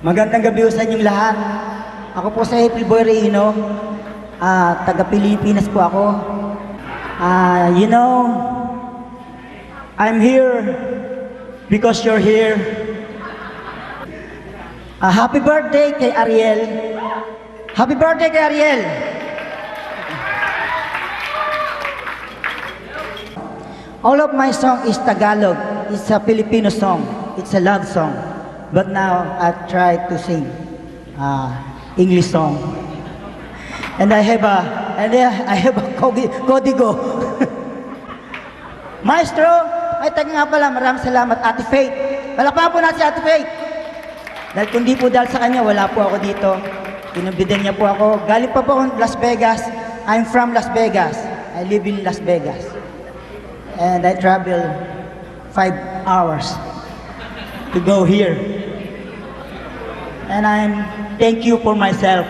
Magandang gabi sa inyong lahat. Ako po sa April Boy Reino. Taga Pilipinas po ako. I'm here because you're here. Happy birthday kay Ariel. Happy birthday kay Ariel. All of my song is Tagalog. It's a Filipino song. It's a love song. But now I try to sing English song. And I have a Codigo. Maestro, ay taga nga pala, maraming salamat, Ate Faith. Palakpakan po natin si Ate Faith. Dahil kundi po dahil sa kanya, wala po ako dito. Pinabigyan niya po ako. Galing pa po akong Las Vegas. I'm from Las Vegas. I live in Las Vegas. And I travel 5 hours to go here. And thank you for myself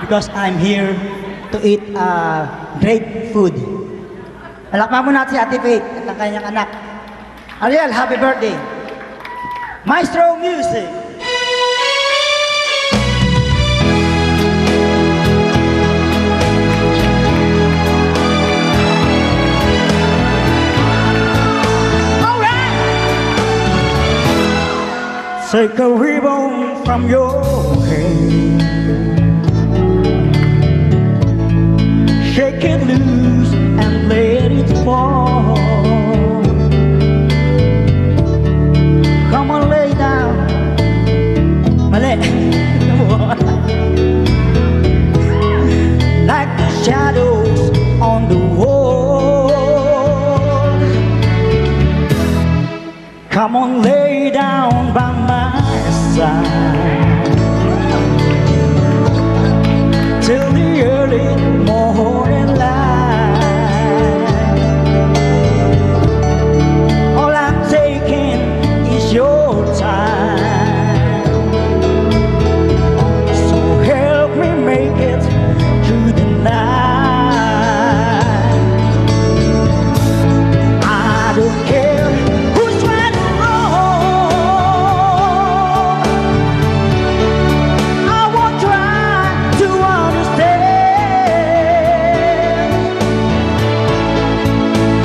because I'm here to eat great food. Palakpakan mo natin si Ate Faith at ang kanyang anak. Ariel, happy birthday. Maestro Music. Take a ribbon from your hand, shake it loose and let it fall. Come on, lay down. Mali. Like the shadows on the wall. Come on, lay down by my side till the early morning light. All I'm taking is your time, so help me make it through the night. I don't care who's right or wrong, I won't try to understand.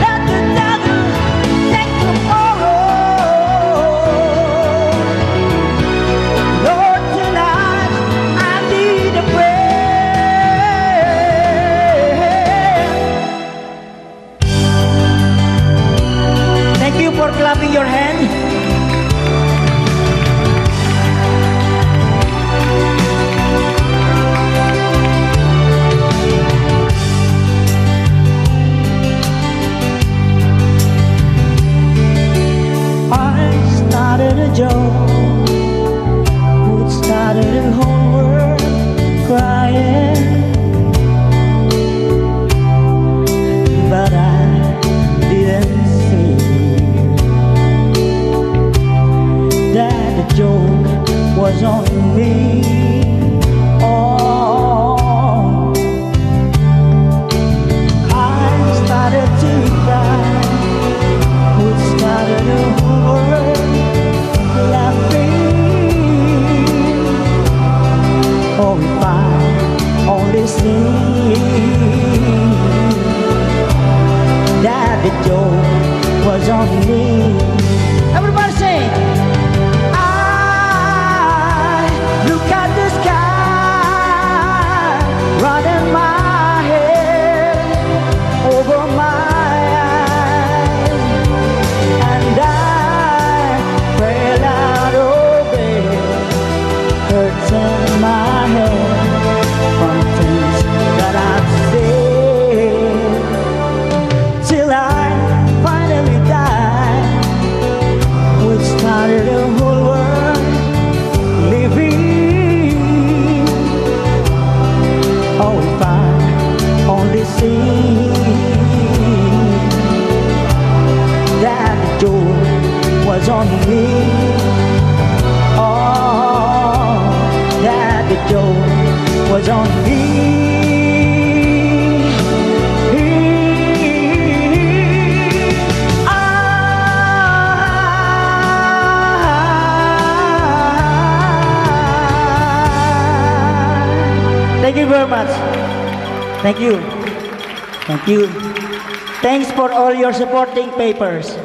Let the devil take tomorrow. Lord, tonight I need a friend. Thank you for clapping your hand. I started a joke, it started the whole world crying, but I didn't see that the joke was on me. Oh, I started to cry, it started the whole world laughing. Oh, if I only see that the joke was on me. Everybody sing. I look at the sky, running my head over my eyes, and I fell out of bed, hurting my head from things that I've said, till I finally died. We started the whole world living. Oh, if I only see that the door was on me. Oh, that the door was on me. I Thank you very much. Thank you. Thank you. Thanks for all your supporting papers.